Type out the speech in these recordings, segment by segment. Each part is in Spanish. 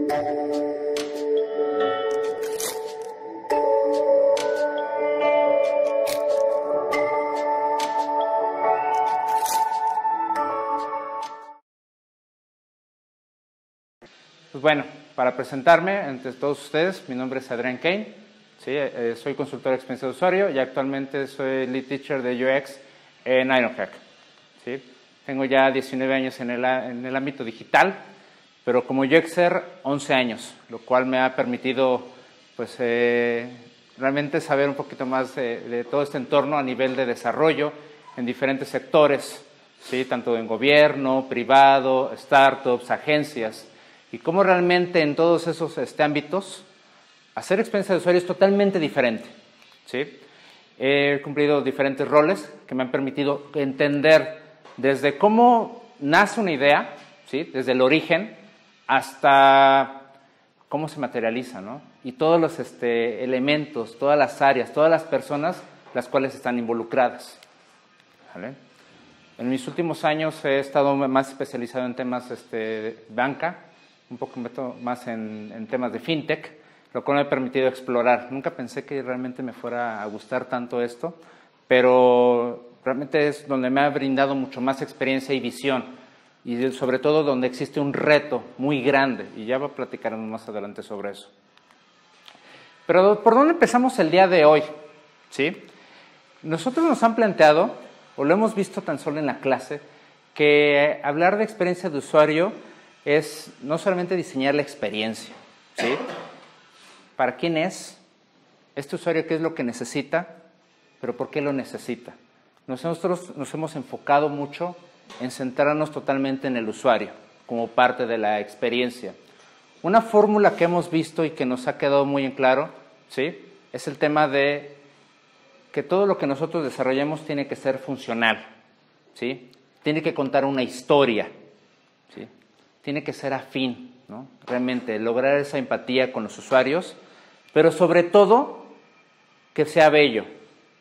Pues bueno, para presentarme ante todos ustedes, mi nombre es Adrián Kane, ¿sí? Soy consultor de experiencia de usuario y actualmente soy lead teacher de UX en Ironhack, ¿sí? Tengo ya 19 años en el ámbito digital, pero como UXer 11 años, lo cual me ha permitido pues, realmente saber un poquito más de todo este entorno a nivel de desarrollo en diferentes sectores, ¿sí? Tanto en gobierno, privado, startups, agencias, y cómo realmente en todos esos ámbitos hacer experiencia de usuario es totalmente diferente, ¿sí? He cumplido diferentes roles que me han permitido entender desde cómo nace una idea, ¿sí? Desde el origen hasta cómo se materializa, ¿no? Y todos los elementos, todas las áreas, todas las personas las cuales están involucradas, ¿vale? En mis últimos años he estado más especializado en temas de banca, un poco más en temas de fintech, lo cual me ha permitido explorar. Nunca pensé que realmente me fuera a gustar tanto esto, pero realmente es donde me ha brindado mucho más experiencia y visión, y sobre todo donde existe un reto muy grande, y ya platicaremos más adelante sobre eso. Pero ¿por dónde empezamos el día de hoy? ¿Sí? Nosotros nos han planteado, o lo hemos visto tan solo en la clase, que hablar de experiencia de usuario es no solamente diseñar la experiencia, ¿sí? ¿Para quién es? Este usuario, ¿qué es lo que necesita? ¿Pero por qué lo necesita? Nosotros nos hemos enfocado mucho en centrarnos totalmente en el usuario, como parte de la experiencia. Una fórmula que hemos visto y que nos ha quedado muy en claro, ¿sí? Es el tema de que todo lo que nosotros desarrollemos tiene que ser funcional, ¿sí? Tiene que contar una historia, ¿sí? Tiene que ser afín, ¿no? Realmente lograr esa empatía con los usuarios, pero sobre todo que sea bello,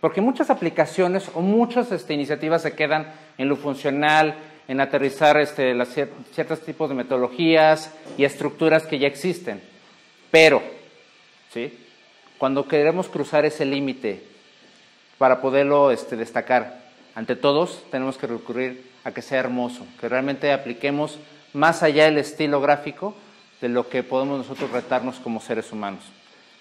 porque muchas aplicaciones o muchas iniciativas se quedan en lo funcional, en aterrizar ciertos tipos de metodologías y estructuras que ya existen, pero ¿sí? Cuando queremos cruzar ese límite para poderlo destacar ante todos, tenemos que recurrir a que sea hermoso, que realmente apliquemos más allá del estilo gráfico de lo que podemos nosotros retarnos como seres humanos.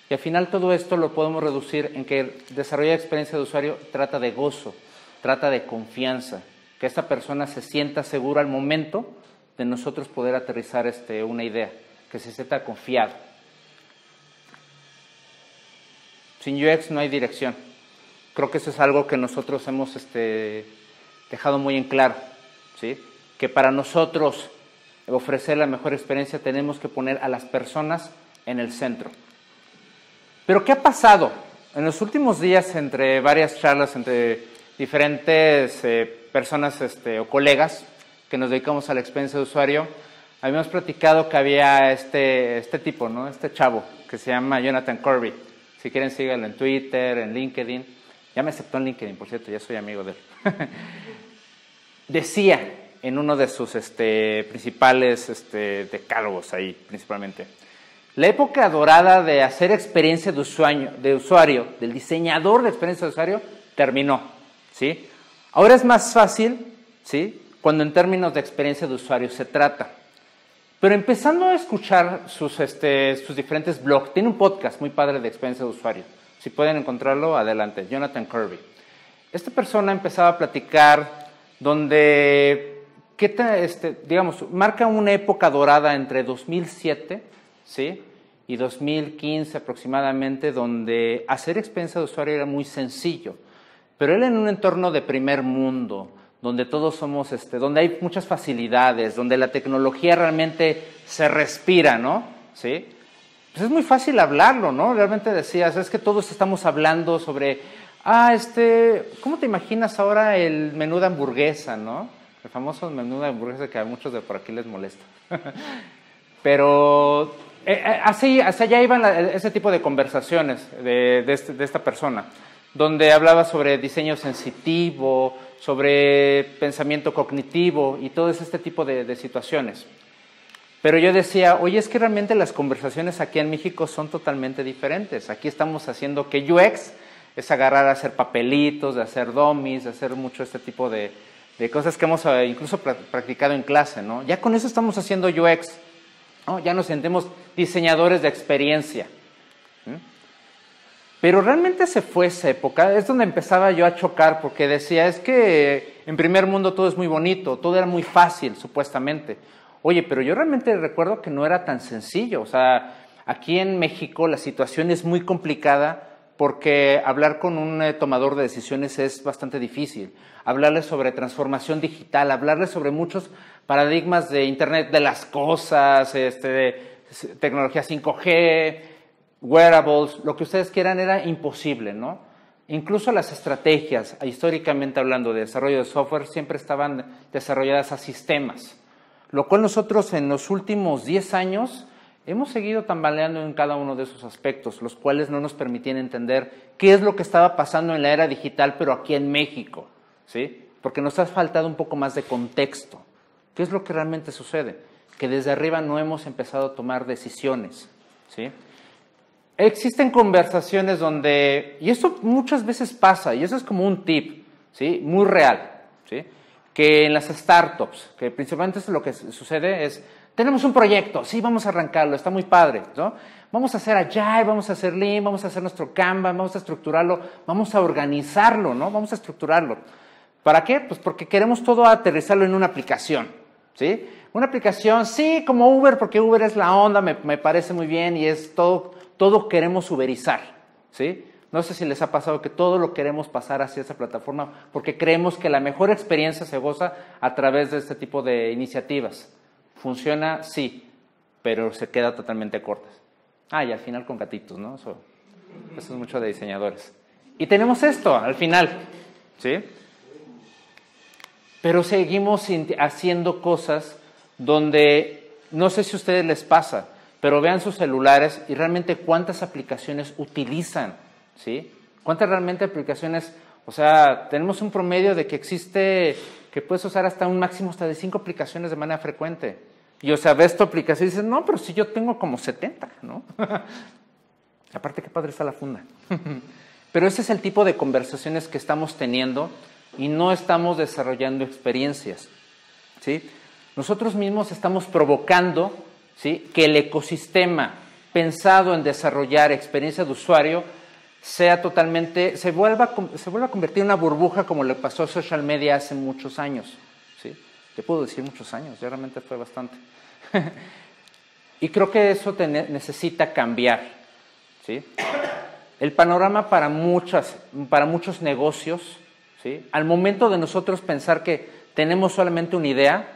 Y al final todo esto lo podemos reducir en que desarrollar experiencia de usuario trata de gozo, trata de confianza, que esta persona se sienta segura al momento de nosotros poder aterrizar una idea, que se sienta confiado. Sin UX no hay dirección. Creo que eso es algo que nosotros hemos dejado muy en claro, ¿sí? Que para nosotros ofrecer la mejor experiencia tenemos que poner a las personas en el centro. Pero ¿qué ha pasado? En los últimos días, entre varias charlas, entre diferentes personas o colegas que nos dedicamos a la experiencia de usuario, habíamos platicado que había este tipo, ¿no? Este chavo que se llama Jonathan Corby. Si quieren, síganlo en Twitter, en LinkedIn. Ya me aceptó en LinkedIn, por cierto, ya soy amigo de él. Decía en uno de sus principales decálogos ahí, principalmente, la época dorada de hacer experiencia de usuario, del diseñador de experiencia de usuario, terminó, ¿sí? Ahora es más fácil, ¿sí? Cuando en términos de experiencia de usuario se trata. Pero empezando a escuchar sus diferentes blogs, tiene un podcast muy padre de experiencia de usuario. Si pueden encontrarlo, adelante, Jonathan Corby. Esta persona empezaba a platicar donde, digamos, marca una época dorada entre 2007, ¿sí? Y 2015 aproximadamente, donde hacer experiencia de usuario era muy sencillo. Pero él en un entorno de primer mundo, donde todos somos, donde hay muchas facilidades, donde la tecnología realmente se respira, ¿no? ¿Sí? Pues es muy fácil hablarlo, ¿no? Realmente decías, es que todos estamos hablando sobre, ¿cómo te imaginas ahora el menú de hamburguesa, ¿no? El famoso menú de hamburguesa que a muchos de por aquí les molesta. Pero hacia allá iban ese tipo de conversaciones de esta persona, donde hablaba sobre diseño sensitivo, sobre pensamiento cognitivo y todo este tipo de situaciones. Pero yo decía, oye, es que realmente las conversaciones aquí en México son totalmente diferentes. Aquí estamos haciendo que UX es agarrar a hacer papelitos, de hacer dummies, de hacer mucho este tipo de cosas que hemos incluso practicado en clase, ¿no? Ya con eso estamos haciendo UX, ¿no? Ya nos sentimos diseñadores de experiencia. Pero realmente se fue esa época, es donde empezaba yo a chocar porque decía, es que en primer mundo todo es muy bonito, todo era muy fácil, supuestamente. Oye, pero yo realmente recuerdo que no era tan sencillo. O sea, aquí en México la situación es muy complicada porque hablar con un tomador de decisiones es bastante difícil. Hablarle sobre transformación digital, hablarle sobre muchos paradigmas de Internet de las cosas, de tecnología 5G, wearables, lo que ustedes quieran era imposible, ¿no? Incluso las estrategias, históricamente hablando de desarrollo de software, siempre estaban desarrolladas a sistemas. Lo cual nosotros en los últimos 10 años hemos seguido tambaleando en cada uno de esos aspectos, los cuales no nos permitían entender qué es lo que estaba pasando en la era digital, pero aquí en México, ¿sí? Porque nos ha faltado un poco más de contexto. ¿Qué es lo que realmente sucede? Que desde arriba no hemos empezado a tomar decisiones, ¿sí? Existen conversaciones donde, y esto muchas veces pasa, y eso es como un tip, ¿sí? Muy real, ¿sí? Que en las startups, que principalmente lo que sucede es, tenemos un proyecto, sí, vamos a arrancarlo, está muy padre, ¿no? Vamos a hacer Agile, vamos a hacer Lean, vamos a hacer nuestro Kanban, vamos a estructurarlo, vamos a organizarlo, ¿no? Vamos a estructurarlo. ¿Para qué? Pues porque queremos todo aterrizarlo en una aplicación, ¿sí? Una aplicación, sí, como Uber, porque Uber es la onda, me parece muy bien y es todo queremos uberizar, ¿sí? No sé si les ha pasado que todo lo queremos pasar hacia esa plataforma porque creemos que la mejor experiencia se goza a través de este tipo de iniciativas. Funciona, sí, pero se queda totalmente cortas. Y al final con gatitos, ¿no? Eso es mucho de diseñadores. Y tenemos esto al final, ¿sí? Pero seguimos haciendo cosas donde, no sé si a ustedes les pasa, pero vean sus celulares y realmente cuántas aplicaciones utilizan, ¿sí? ¿Cuántas realmente aplicaciones? O sea, tenemos un promedio de que existe, que puedes usar hasta un máximo hasta de 5 aplicaciones de manera frecuente. Y o sea, ves tu aplicación y dices, no, pero si yo tengo como 70, ¿no? Aparte, qué padre está la funda. Pero ese es el tipo de conversaciones que estamos teniendo y no estamos desarrollando experiencias, ¿sí? Nosotros mismos estamos provocando, ¿sí?, que el ecosistema pensado en desarrollar experiencia de usuario sea totalmente, se vuelva a convertir en una burbuja como le pasó a social media hace muchos años, ¿sí? Te puedo decir muchos años, ya realmente fue bastante. Y creo que eso necesita cambiar, ¿sí? El panorama para muchos negocios, ¿sí?, al momento de nosotros pensar que tenemos solamente una idea,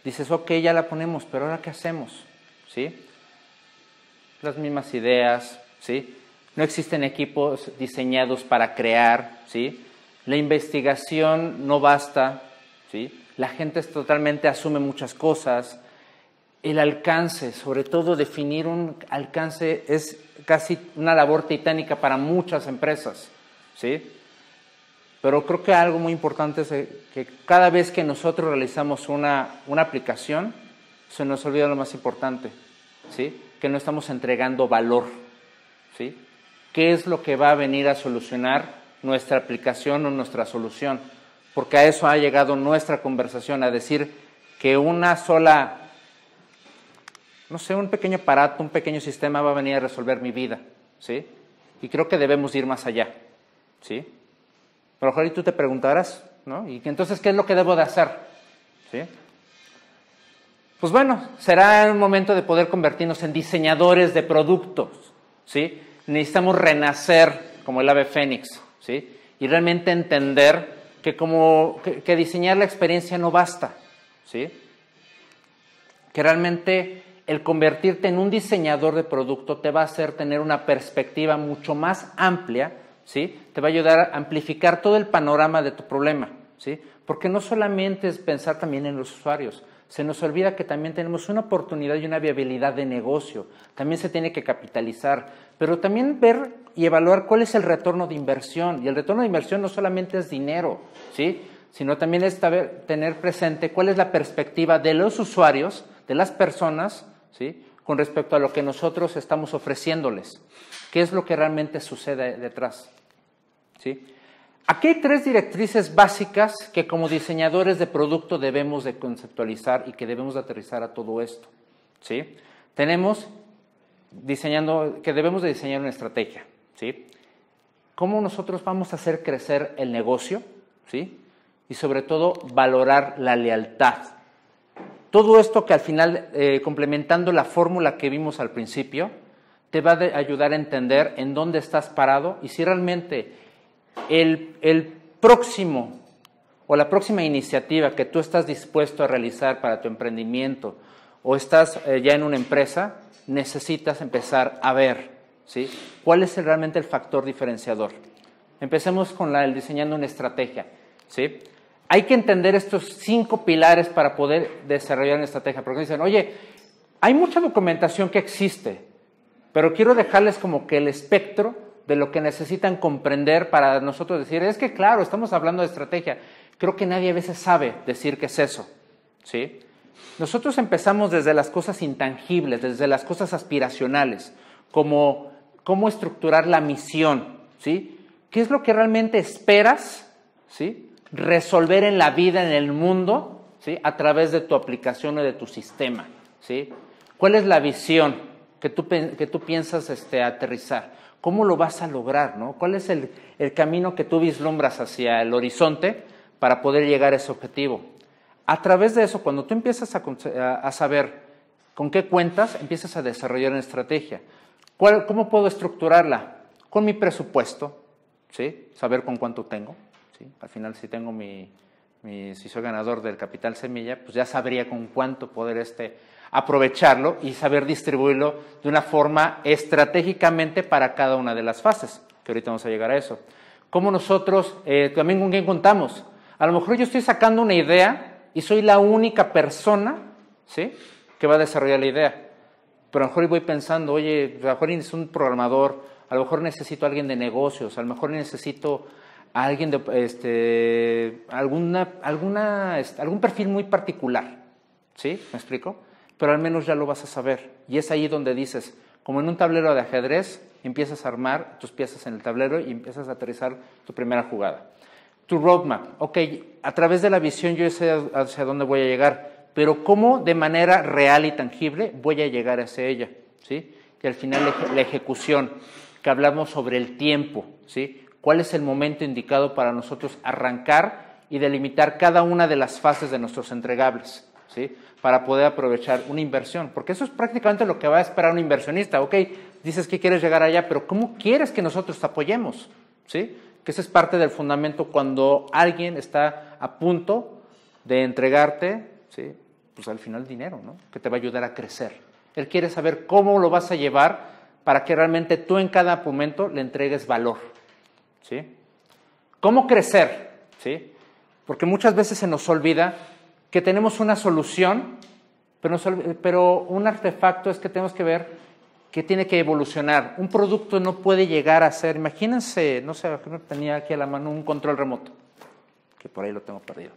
dices, ok, ya la ponemos, pero ¿ahora qué hacemos? ¿Sí? Las mismas ideas, ¿sí? No existen equipos diseñados para crear, ¿sí? La investigación no basta, ¿sí? La gente totalmente asume muchas cosas. El alcance, sobre todo definir un alcance, es casi una labor titánica para muchas empresas, ¿sí? Pero creo que algo muy importante es que cada vez que nosotros realizamos una aplicación, se nos olvida lo más importante, ¿sí? Que no estamos entregando valor, ¿sí? ¿Qué es lo que va a venir a solucionar nuestra aplicación o nuestra solución? Porque a eso ha llegado nuestra conversación, a decir que una sola, no sé, un pequeño aparato, un pequeño sistema va a venir a resolver mi vida, ¿sí? Y creo que debemos ir más allá, ¿sí? A lo mejor y tú te preguntarás, ¿no? ¿Y entonces qué es lo que debo de hacer? ¿Sí? Pues bueno, será un momento de poder convertirnos en diseñadores de productos, ¿sí? Necesitamos renacer como el ave fénix, ¿sí? Y realmente entender que diseñar la experiencia no basta, ¿sí? Que realmente el convertirte en un diseñador de producto te va a hacer tener una perspectiva mucho más amplia, ¿sí? Te va a ayudar a amplificar todo el panorama de tu problema, ¿sí? Porque no solamente es pensar también en los usuarios, se nos olvida que también tenemos una oportunidad y una viabilidad de negocio, también se tiene que capitalizar, pero también ver y evaluar cuál es el retorno de inversión, y el retorno de inversión no solamente es dinero, ¿sí?, sino también es tener presente cuál es la perspectiva de los usuarios de las personas, ¿sí?, con respecto a lo que nosotros estamos ofreciéndoles. ¿Qué es lo que realmente sucede detrás? ¿Sí? Aquí hay 3 directrices básicas que como diseñadores de producto debemos de conceptualizar y que debemos de aterrizar a todo esto. ¿Sí? Tenemos que debemos de diseñar una estrategia. ¿Sí? ¿Cómo nosotros vamos a hacer crecer el negocio? ¿Sí? Y sobre todo valorar la lealtad. Todo esto que al final, complementando la fórmula que vimos al principio, te va a ayudar a entender en dónde estás parado y si realmente el próximo o la próxima iniciativa que tú estás dispuesto a realizar para tu emprendimiento o estás ya en una empresa, necesitas empezar a ver, ¿sí?, cuál es realmente el factor diferenciador. Empecemos con el diseñando una estrategia, ¿sí? Hay que entender estos 5 pilares para poder desarrollar una estrategia, porque dicen, oye, hay mucha documentación que existe, pero quiero dejarles como que el espectro de lo que necesitan comprender para nosotros decir, es que claro, estamos hablando de estrategia. Creo que nadie a veces sabe decir qué es eso, ¿sí? Nosotros empezamos desde las cosas intangibles, desde las cosas aspiracionales, como cómo estructurar la misión, ¿sí? ¿Qué es lo que realmente esperas, ¿sí?, resolver en la vida, en el mundo, ¿sí?, a través de tu aplicación o de tu sistema, ¿sí? ¿Cuál es la visión que tú piensas aterrizar? ¿Cómo lo vas a lograr, ¿no? ¿Cuál es el camino que tú vislumbras hacia el horizonte para poder llegar a ese objetivo? A través de eso, cuando tú empiezas a saber con qué cuentas, empiezas a desarrollar una estrategia. ¿Cómo puedo estructurarla? Con mi presupuesto, ¿sí? Saber con cuánto tengo. ¿Sí? Al final, si tengo si soy ganador del capital semilla, pues ya sabría con cuánto poder aprovecharlo y saber distribuirlo de una forma estratégicamente para cada una de las fases, que ahorita vamos a llegar a eso. ¿Cómo nosotros, también con quién contamos? A lo mejor yo estoy sacando una idea y soy la única persona, ¿sí?, que va a desarrollar la idea. Pero a lo mejor voy pensando, oye, a lo mejor necesito un programador, a lo mejor necesito a alguien de negocios, a lo mejor necesito a alguien de algún perfil muy particular, ¿sí? ¿Me explico? Pero al menos ya lo vas a saber. Y es ahí donde dices, como en un tablero de ajedrez, empiezas a armar tus piezas en el tablero y empiezas a aterrizar tu primera jugada. Tu roadmap, ok, a través de la visión yo sé hacia dónde voy a llegar, pero cómo de manera real y tangible voy a llegar hacia ella, ¿sí? Y al final la ejecución, que hablamos sobre el tiempo, ¿sí? ¿Cuál es el momento indicado para nosotros arrancar y delimitar cada una de las fases de nuestros entregables, ¿sí?, para poder aprovechar una inversión? Porque eso es prácticamente lo que va a esperar un inversionista. Ok, dices que quieres llegar allá, pero ¿cómo quieres que nosotros te apoyemos? ¿Sí? Que ese es parte del fundamento cuando alguien está a punto de entregarte, ¿sí?, pues al final dinero, ¿no?, que te va a ayudar a crecer. Él quiere saber cómo lo vas a llevar para que realmente tú en cada momento le entregues valor, ¿sí? ¿Cómo crecer? ¿Sí? Porque muchas veces se nos olvida que tenemos una solución, pero un artefacto es que tenemos que ver que tiene que evolucionar. Un producto no puede llegar a ser, imagínense, no sé, tenía aquí a la mano un control remoto, que por ahí lo tengo perdido.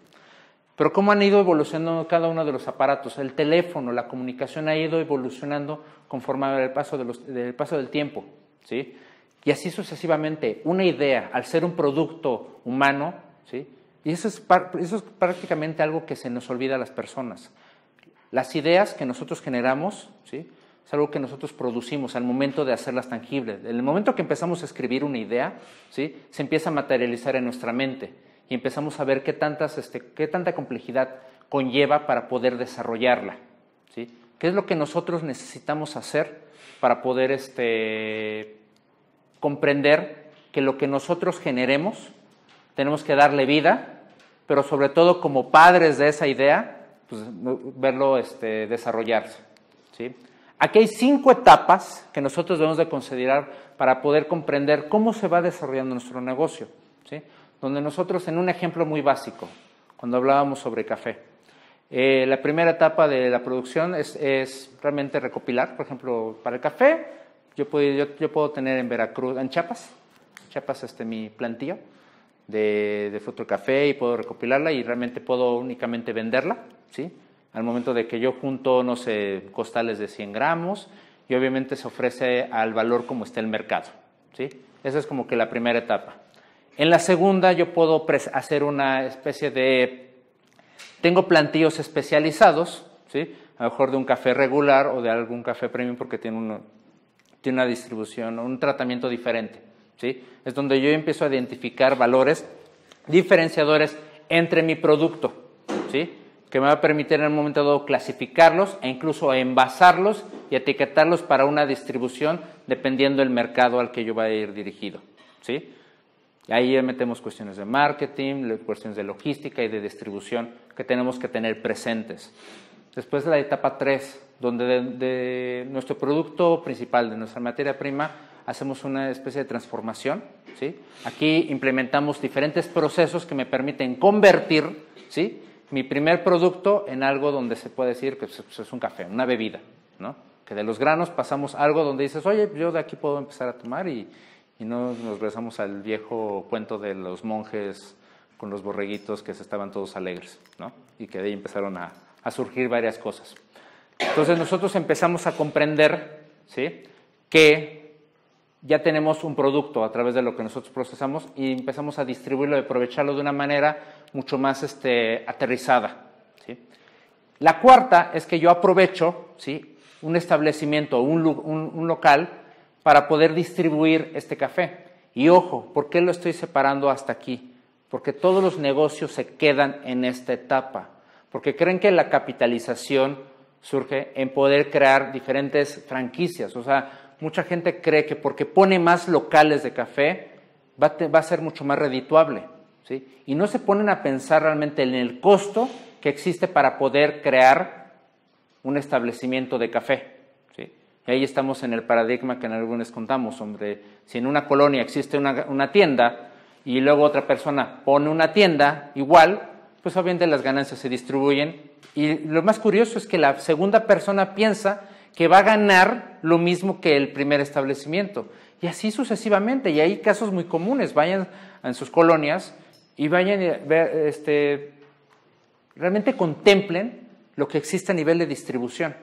Pero cómo han ido evolucionando cada uno de los aparatos, el teléfono, la comunicación ha ido evolucionando conforme el paso del tiempo, ¿sí? Y así sucesivamente. Una idea, al ser un producto humano, ¿sí?, y eso es prácticamente algo que se nos olvida a las personas. Las ideas que nosotros generamos, ¿sí?, es algo que nosotros producimos al momento de hacerlas tangibles. En el momento que empezamos a escribir una idea, ¿sí?, se empieza a materializar en nuestra mente y empezamos a ver qué tanta complejidad conlleva para poder desarrollarla, ¿sí? ¿Qué es lo que nosotros necesitamos hacer para poder comprender que lo que nosotros generemos tenemos que darle vida, pero sobre todo como padres de esa idea, pues verlo desarrollarse, ¿sí? Aquí hay 5 etapas que nosotros debemos de considerar para poder comprender cómo se va desarrollando nuestro negocio, ¿sí? Donde nosotros, en un ejemplo muy básico, cuando hablábamos sobre café, la primera etapa de la producción es realmente recopilar. Por ejemplo, para el café, yo puedo tener en Veracruz, en Chiapas, mi plantillo de fruto de café y puedo recopilarla y realmente puedo únicamente venderla, ¿sí? Al momento de que yo junto, no sé, costales de 100 gramos y obviamente se ofrece al valor como está el mercado, ¿sí? Esa es como que la primera etapa. En la segunda yo puedo hacer una especie de... Tengo plantillos especializados, ¿sí? A lo mejor de un café regular o de algún café premium porque tiene una distribución, un tratamiento diferente, ¿sí? Es donde yo empiezo a identificar valores diferenciadores entre mi producto, ¿sí? Que me va a permitir en un momento dado clasificarlos e incluso envasarlos y etiquetarlos para una distribución dependiendo del mercado al que yo vaya a ir dirigido, ¿sí? Y ahí metemos cuestiones de marketing, cuestiones de logística y de distribución que tenemos que tener presentes. Después la etapa 3, donde de nuestro producto principal, de nuestra materia prima, hacemos una especie de transformación, ¿sí? Aquí implementamos diferentes procesos que me permiten convertir, ¿sí?, mi primer producto en algo donde se puede decir que es un café, una bebida, ¿no? Que de los granos pasamos a algo donde dices, oye, yo de aquí puedo empezar a tomar y no nos regresamos al viejo cuento de los monjes con los borreguitos que se estaban todos alegres, ¿no? Y que de ahí empezaron a surgir varias cosas. Entonces nosotros empezamos a comprender, ¿sí?, que ya tenemos un producto a través de lo que nosotros procesamos y empezamos a distribuirlo y aprovecharlo de una manera mucho más aterrizada, ¿sí? La cuarta es que yo aprovecho, ¿sí?, un establecimiento, un local para poder distribuir este café. Y ojo, ¿por qué lo estoy separando hasta aquí? Porque todos los negocios se quedan en esta etapa, porque creen que la capitalización surge en poder crear diferentes franquicias. O sea, mucha gente cree que porque pone más locales de café va a ser mucho más redituable, ¿sí? Y no se ponen a pensar realmente en el costo que existe para poder crear un establecimiento de café, ¿sí? Y ahí estamos en el paradigma que en algunos contamos, hombre, si en una colonia existe una tienda y luego otra persona pone una tienda igual, pues obviamente las ganancias se distribuyen. Y lo más curioso es que la segunda persona piensa que va a ganar lo mismo que el primer establecimiento. Y así sucesivamente. Y hay casos muy comunes. Vayan en sus colonias y vayan a ver, realmente contemplen lo que existe a nivel de distribución,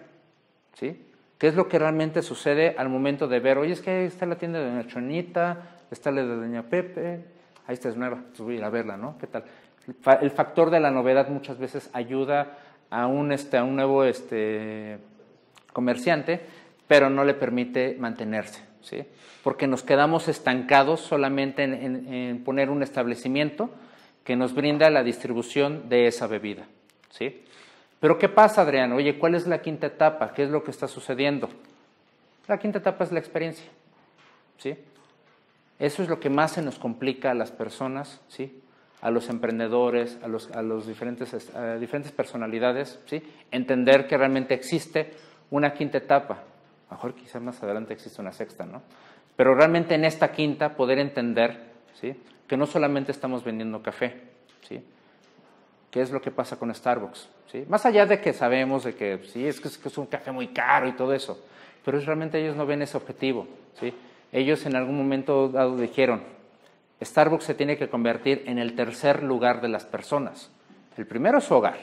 ¿sí? ¿Qué es lo que realmente sucede al momento de ver, oye, es que ahí está la tienda de Doña Chonita, está la de Doña Pepe, ahí está, es nueva, pues voy a ir a verla, ¿no? ¿Qué tal? El factor de la novedad muchas veces ayuda a un nuevo comerciante, pero no le permite mantenerse, ¿sí? Porque nos quedamos estancados solamente en poner un establecimiento que nos brinda la distribución de esa bebida, ¿sí? Pero ¿qué pasa, Adrián? Oye, ¿cuál es la quinta etapa? ¿Qué es lo que está sucediendo? La quinta etapa es la experiencia, ¿sí? Eso es lo que más se nos complica a las personas, ¿sí?, a los emprendedores, a los diferentes personalidades, ¿sí?, entender que realmente existe una quinta etapa. A lo mejor quizás más adelante existe una sexta, ¿no? Pero realmente en esta quinta poder entender, ¿sí?, que no solamente estamos vendiendo café, ¿sí?, qué es lo que pasa con Starbucks, ¿sí? Más allá de que sabemos de que sí, es que es un café muy caro y todo eso, pero realmente ellos no ven ese objetivo, ¿sí? Ellos en algún momento dado dijeron, Starbucks se tiene que convertir en el tercer lugar de las personas. El primero es su hogar,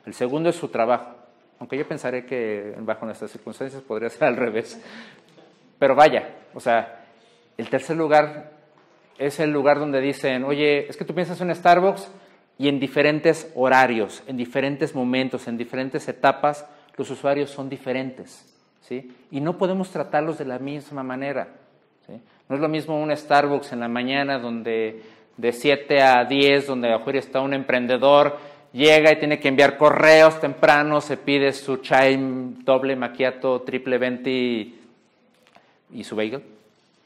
el segundo es su trabajo, aunque yo pensaré que bajo nuestras circunstancias podría ser al revés. Pero vaya, o sea, el tercer lugar es el lugar donde dicen, oye, es que tú piensas en Starbucks y en diferentes horarios, en diferentes momentos, en diferentes etapas, los usuarios son diferentes, ¿sí? Y no podemos tratarlos de la misma manera, ¿sí? No es lo mismo un Starbucks en la mañana donde de 7 a 10, donde afuera está un emprendedor, llega y tiene que enviar correos temprano, se pide su chai doble macchiato, triple venti y su bagel,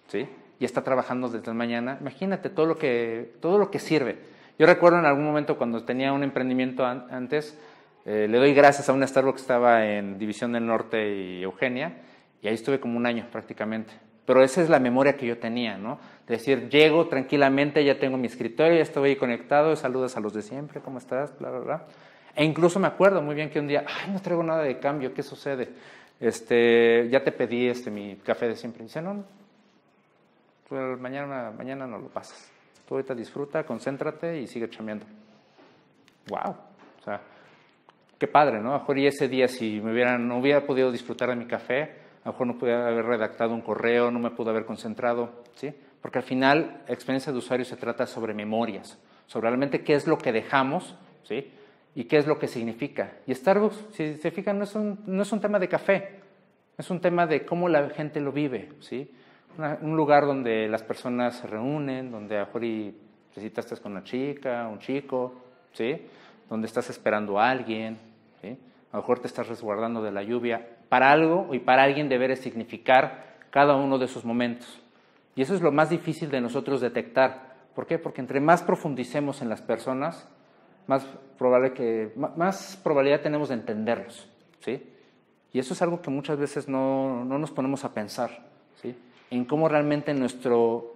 ¿sí? Y está trabajando desde la mañana. Imagínate todo lo que sirve. Yo recuerdo en algún momento cuando tenía un emprendimiento antes, le doy gracias a una Starbucks que estaba en División del Norte y Eugenia, y ahí estuve como un año prácticamente. Pero esa es la memoria que yo tenía, ¿no? De decir, llego tranquilamente, ya tengo mi escritorio, ya estoy ahí conectado, saludas a los de siempre, ¿cómo estás? Bla, bla, bla. E incluso me acuerdo muy bien que un día, ay, no traigo nada de cambio, ¿qué sucede? Ya te pedí mi café de siempre. Y dice, no, pues mañana no lo pasas. Tú ahorita disfruta, concéntrate y sigue chambeando. ¡Wow! O sea, qué padre, ¿no? A lo mejor y ese día si no hubiera podido disfrutar de mi café, a lo mejor no pudiera haber redactado un correo, no me pude haber concentrado, ¿sí? Porque al final, experiencia de usuario se trata sobre memorias, sobre realmente qué es lo que dejamos, ¿sí? Y qué es lo que significa. Y Starbucks, si se fijan, no es un tema de café, es un tema de cómo la gente lo vive, ¿sí? Un lugar donde las personas se reúnen, donde a lo mejor estás con una chica, un chico, ¿sí? Donde estás esperando a alguien, ¿sí? A lo mejor te estás resguardando de la lluvia. Para algo y para alguien debe significar cada uno de esos momentos. Y eso es lo más difícil de nosotros detectar. ¿Por qué? Porque entre más profundicemos en las personas, más probabilidad tenemos de entenderlos, ¿sí? Y eso es algo que muchas veces no nos ponemos a pensar, ¿sí? En cómo realmente nuestro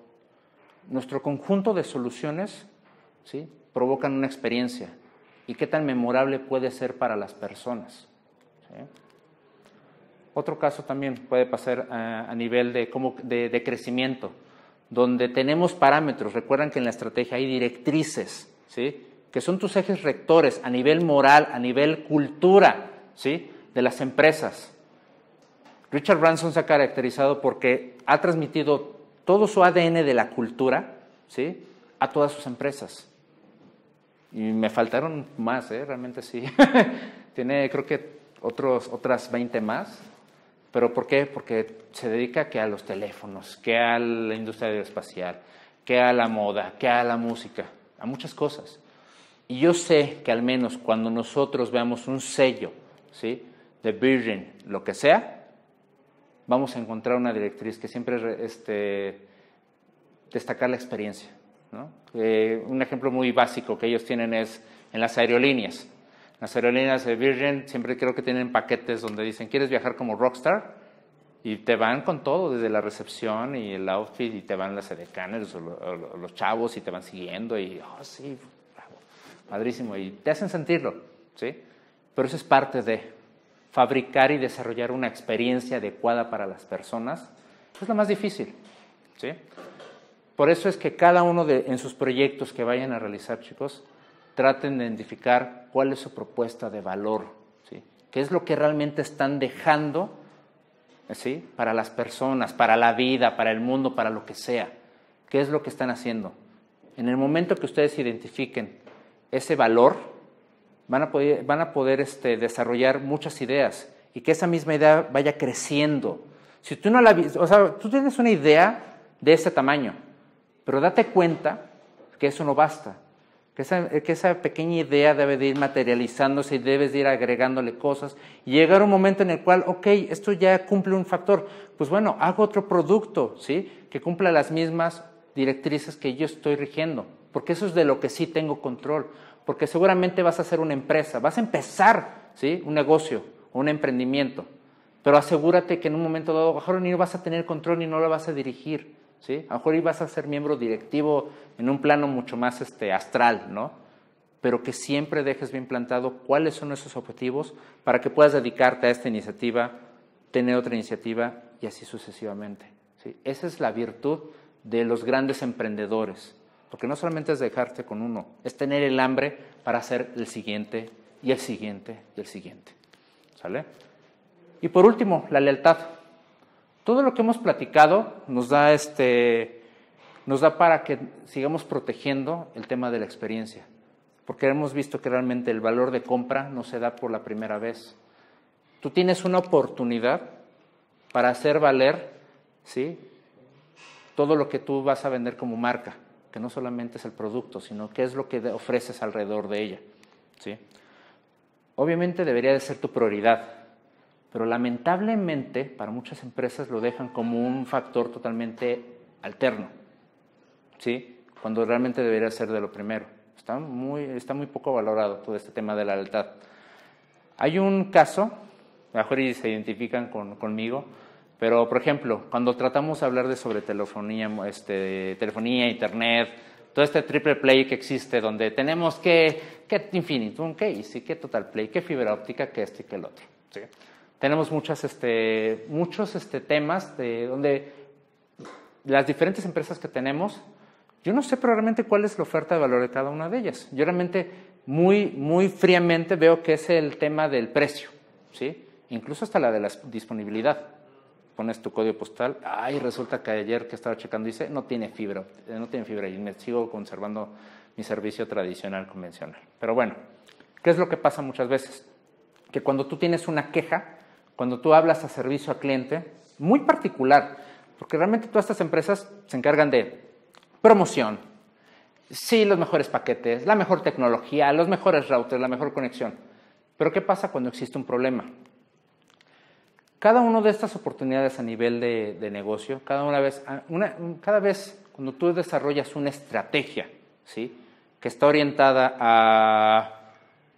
conjunto de soluciones, ¿sí? Provocan una experiencia y qué tan memorable puede ser para las personas, ¿sí? Otro caso también puede pasar a nivel de crecimiento, donde tenemos parámetros. Recuerdan que en la estrategia hay directrices, ¿sí? Que son tus ejes rectores a nivel moral, a nivel cultura, ¿sí? De las empresas. Richard Branson se ha caracterizado porque ha transmitido todo su ADN de la cultura, ¿sí? A todas sus empresas. Y me faltaron más, realmente sí. Tiene, creo que otras 20 más. ¿Pero por qué? Porque se dedica que a los teléfonos, que a la industria aeroespacial, que a la moda, que a la música, a muchas cosas. Y yo sé que al menos cuando nosotros veamos un sello, ¿sí? De Virgin, lo que sea, vamos a encontrar una directriz que siempre destacar la experiencia, ¿no? Un ejemplo muy básico que ellos tienen es en las aerolíneas. Las aerolíneas de Virgin siempre creo que tienen paquetes donde dicen, ¿quieres viajar como rockstar? Y te van con todo, desde la recepción y el outfit, y te van las edecanes o los chavos y te van siguiendo y, oh, sí, bravo, padrísimo, y te hacen sentirlo, ¿sí? Pero eso es parte de fabricar y desarrollar una experiencia adecuada para las personas. Es lo más difícil, ¿sí? Por eso es que cada uno en sus proyectos que vayan a realizar, chicos, traten de identificar cuál es su propuesta de valor, ¿sí? ¿Qué es lo que realmente están dejando, ¿sí? Para las personas, para la vida, para el mundo, para lo que sea? ¿Qué es lo que están haciendo? En el momento que ustedes identifiquen ese valor, van a poder desarrollar muchas ideas y que esa misma idea vaya creciendo. Si tú no o sea, tú tienes una idea de ese tamaño, pero date cuenta que eso no basta. Que esa pequeña idea debe de ir materializándose y debes de ir agregándole cosas y llegar a un momento en el cual, ok, esto ya cumple un factor, pues bueno, hago otro producto, ¿sí? Que cumpla las mismas directrices que yo estoy rigiendo, porque eso es de lo que sí tengo control, porque seguramente vas a hacer una empresa, vas a empezar, ¿sí? Un negocio o un emprendimiento, pero asegúrate que en un momento dado, a lo mejor ni vas a tener control ni no lo vas a dirigir, ¿sí? A lo mejor ibas a ser miembro directivo en un plano mucho más astral, ¿no? Pero que siempre dejes bien plantado cuáles son esos objetivos para que puedas dedicarte a esta iniciativa, tener otra iniciativa y así sucesivamente, ¿sí? Esa es la virtud de los grandes emprendedores, porque no solamente es dejarte con uno, es tener el hambre para hacer el siguiente y el siguiente y el siguiente, ¿sale? Y por último, la lealtad. Todo lo que hemos platicado nos da para que sigamos protegiendo el tema de la experiencia, porque hemos visto que realmente el valor de compra no se da por la primera vez. Tú tienes una oportunidad para hacer valer, ¿sí? Todo lo que tú vas a vender como marca, que no solamente es el producto, sino qué es lo que ofreces alrededor de ella, ¿sí? Obviamente debería de ser tu prioridad, pero lamentablemente para muchas empresas lo dejan como un factor totalmente alterno, ¿sí? Cuando realmente debería ser de lo primero. Está muy poco valorado todo este tema de la lealtad. Hay un caso, a lo mejor se identifican conmigo, pero por ejemplo, cuando tratamos de hablar sobre telefonía, internet, todo este triple play que existe, donde tenemos que Infinitum, que Easy, que Total Play, que fibra óptica, que esto y que el otro, ¿sí? Tenemos muchos temas donde las diferentes empresas que tenemos, yo no sé probablemente cuál es la oferta de valor de cada una de ellas. Yo realmente muy fríamente veo que es el tema del precio, ¿sí? Incluso hasta la de la disponibilidad. Pones tu código postal, ay, resulta que ayer que estaba checando dice, no tiene fibra y me sigo conservando mi servicio tradicional, convencional. Pero bueno, ¿qué es lo que pasa muchas veces? Que cuando tú tienes una queja, cuando tú hablas a servicio al cliente, muy particular, porque realmente todas estas empresas se encargan de promoción, sí, los mejores paquetes, la mejor tecnología, los mejores routers, la mejor conexión. Pero ¿qué pasa cuando existe un problema? Cada una de estas oportunidades a nivel de negocio, cada vez cuando tú desarrollas una estrategia, ¿sí?, que está orientada a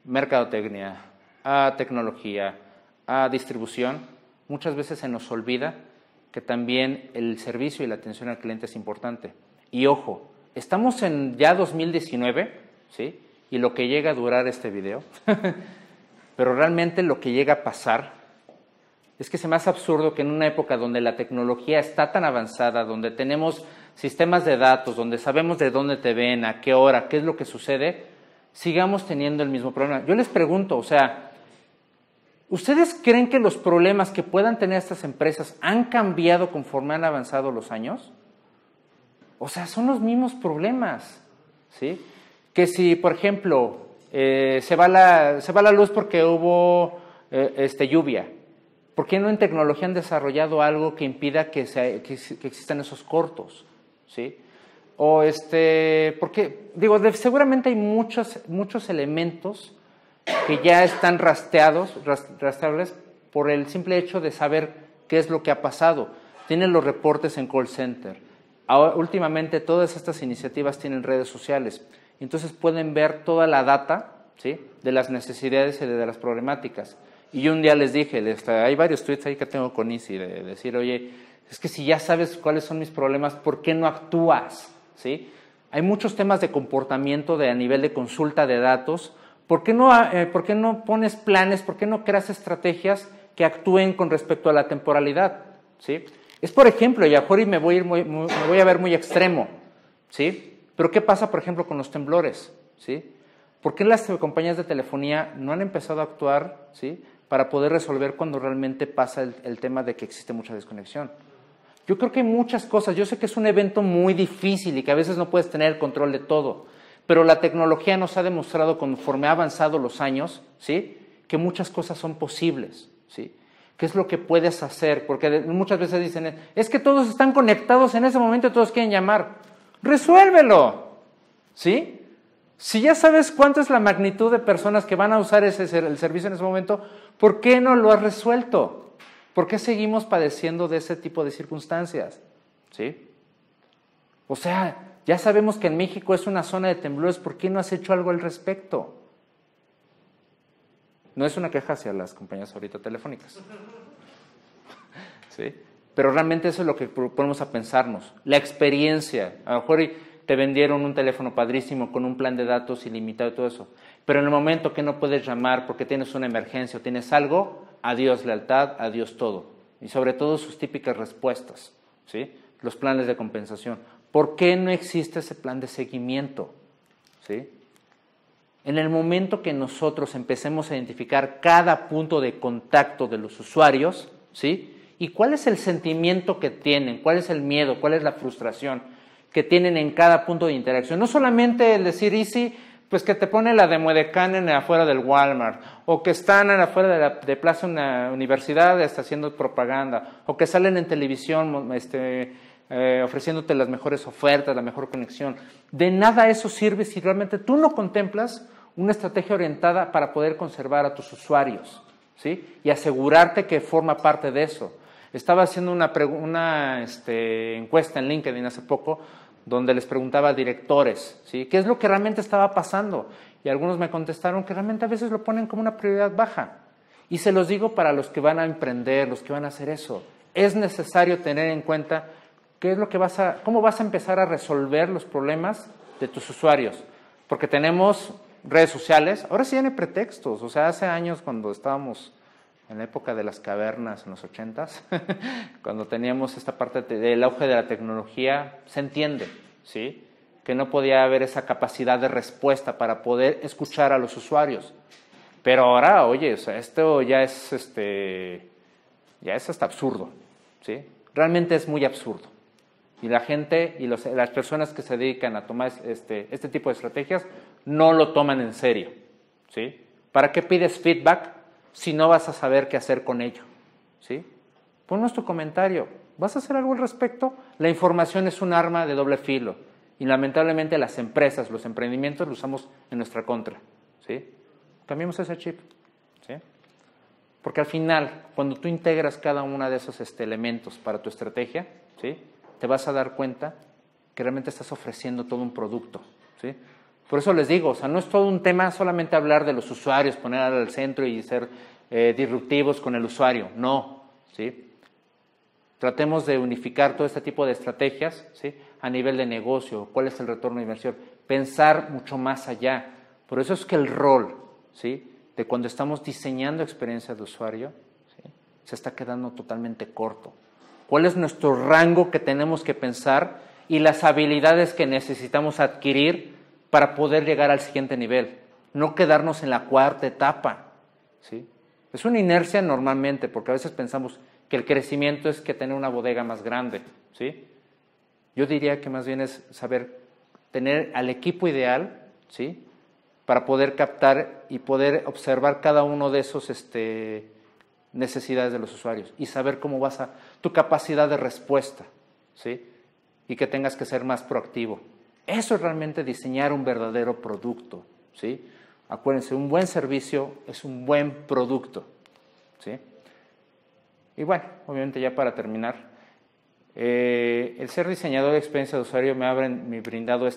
mercadotecnia, a tecnología, a distribución, muchas veces se nos olvida que también el servicio y la atención al cliente es importante. Y ojo, estamos en ya 2019, ¿sí?, y lo que llega a durar este video, pero realmente lo que llega a pasar es que se me hace absurdo que en una época donde la tecnología está tan avanzada, donde tenemos sistemas de datos, donde sabemos de dónde te ven, a qué hora, qué es lo que sucede, sigamos teniendo el mismo problema. Yo les pregunto, o sea, ¿ustedes creen que los problemas que puedan tener estas empresas han cambiado conforme han avanzado los años? O sea, son los mismos problemas, ¿sí? Que si, por ejemplo, se va la luz porque hubo lluvia, ¿por qué no en tecnología han desarrollado algo que impida que existan esos cortos? ¿Sí? O porque, digo, seguramente hay muchos elementos que ya están rastreables por el simple hecho de saber qué es lo que ha pasado. Tienen los reportes en call center. Ahora, últimamente todas estas iniciativas tienen redes sociales. Entonces pueden ver toda la data, ¿sí?, de las necesidades y de las problemáticas. Y yo un día les dije, hay varios tweets ahí que tengo con Easy, de decir, oye, es que si ya sabes cuáles son mis problemas, ¿por qué no actúas? ¿Sí? Hay muchos temas de comportamiento a nivel de consulta de datos. ¿Por qué no pones planes, por qué no creas estrategias que actúen con respecto a la temporalidad? ¿Sí? Es, por ejemplo, y a mejor me voy a ver muy extremo, ¿sí? Pero ¿qué pasa, por ejemplo, con los temblores? ¿Sí? ¿Por qué las compañías de telefonía no han empezado a actuar, ¿sí?, para poder resolver cuando realmente pasa el tema de que existe mucha desconexión? Yo creo que hay muchas cosas. Yo sé que es un evento muy difícil y que a veces no puedes tener el control de todo, pero la tecnología nos ha demostrado, conforme ha avanzado los años, ¿sí?, que muchas cosas son posibles, ¿sí? ¿Qué es lo que puedes hacer? Porque muchas veces dicen, es que todos están conectados en ese momento y todos quieren llamar. ¡Resuélvelo! ¿Sí? Si ya sabes cuánto es la magnitud de personas que van a usar el servicio en ese momento, ¿por qué no lo has resuelto? ¿Por qué seguimos padeciendo de ese tipo de circunstancias? ¿Sí? O sea, ya sabemos que en México es una zona de temblores, ¿por qué no has hecho algo al respecto? No es una queja hacia las compañías ahorita telefónicas, ¿sí? Pero realmente eso es lo que ponemos a pensarnos. La experiencia, a lo mejor te vendieron un teléfono padrísimo con un plan de datos ilimitado y todo eso, pero en el momento que no puedes llamar porque tienes una emergencia o tienes algo, adiós lealtad, adiós todo. Y sobre todo sus típicas respuestas, ¿sí? Los planes de compensación. ¿Por qué no existe ese plan de seguimiento? ¿Sí? En el momento que nosotros empecemos a identificar cada punto de contacto de los usuarios, ¿sí?, y cuál es el sentimiento que tienen, cuál es el miedo, cuál es la frustración que tienen en cada punto de interacción. No solamente el decir Easy, pues que te pone la demo de Canon afuera del Walmart, o que están afuera de Plaza Universidad haciendo propaganda, o que salen en televisión ofreciéndote las mejores ofertas, la mejor conexión. De nada eso sirve si realmente tú no contemplas una estrategia orientada para poder conservar a tus usuarios, ¿sí?, y asegurarte que forma parte de eso. Estaba haciendo una encuesta en LinkedIn hace poco donde les preguntaba a directores, ¿sí?, qué es lo que realmente estaba pasando. Y algunos me contestaron que realmente a veces lo ponen como una prioridad baja. Y se los digo para los que van a emprender, los que van a hacer eso. Es necesario tener en cuenta cómo vas a empezar a resolver los problemas de tus usuarios. Porque tenemos redes sociales, ahora sí hay pretextos. O sea, hace años cuando estábamos en la época de las cavernas, en los 80s, cuando teníamos esta parte del auge de la tecnología, se entiende, ¿sí? que no podía haber esa capacidad de respuesta para poder escuchar a los usuarios. Pero ahora, oye, o sea, esto ya es hasta absurdo, ¿sí? Realmente es muy absurdo. Y la gente y las personas que se dedican a tomar este tipo de estrategias no lo toman en serio, ¿sí? ¿Para qué pides feedback si no vas a saber qué hacer con ello? ¿Sí? Ponnos tu comentario. ¿Vas a hacer algo al respecto? La información es un arma de doble filo. Y lamentablemente las empresas, los emprendimientos, lo usamos en nuestra contra, ¿sí? Cambiemos ese chip, ¿sí? Porque al final, cuando tú integras cada uno de esos elementos para tu estrategia, ¿sí?, te vas a dar cuenta que realmente estás ofreciendo todo un producto, ¿sí? Por eso les digo, o sea, no es todo un tema solamente hablar de los usuarios, poner al centro y ser disruptivos con el usuario, no, ¿sí? Tratemos de unificar todo este tipo de estrategias, ¿sí?, a nivel de negocio, cuál es el retorno de inversión, pensar mucho más allá. Por eso es que el rol, ¿sí?, de cuando estamos diseñando experiencias de usuario, ¿sí?, se está quedando totalmente corto. ¿Cuál es nuestro rango que tenemos que pensar y las habilidades que necesitamos adquirir para poder llegar al siguiente nivel? No quedarnos en la cuarta etapa, ¿sí? Es una inercia normalmente, porque a veces pensamos que el crecimiento es que tener una bodega más grande, ¿sí? Yo diría que más bien es saber tener al equipo ideal, ¿sí?, para poder captar y poder observar cada uno de esos necesidades de los usuarios y saber cómo vas a tu capacidad de respuesta, ¿sí?, y que tengas que ser más proactivo. Eso es realmente diseñar un verdadero producto, ¿sí? Acuérdense, un buen servicio es un buen producto, ¿sí? Y bueno, obviamente ya para terminar, el ser diseñador de experiencia de usuario me ha brindado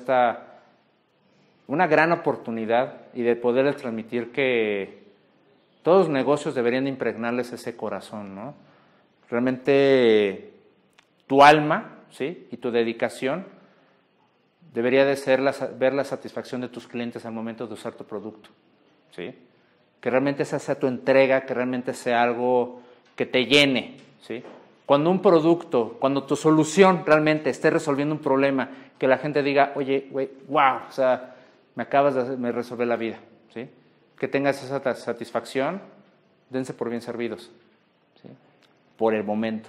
una gran oportunidad y de poder transmitir que todos los negocios deberían impregnarles ese corazón, ¿no? Realmente tu alma, ¿sí?, y tu dedicación debería de ser ver la satisfacción de tus clientes al momento de usar tu producto, ¿sí? Que realmente esa sea tu entrega, que realmente sea algo que te llene, ¿sí? Cuando un producto, cuando tu solución realmente esté resolviendo un problema, que la gente diga, oye, güey, wow, o sea, me resolver la vida, ¿sí? Que tengas esa satisfacción, dense por bien servidos, ¿sí?, por el momento,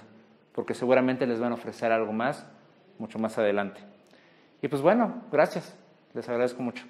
porque seguramente les van a ofrecer algo más, mucho más adelante. Y pues bueno, gracias, les agradezco mucho.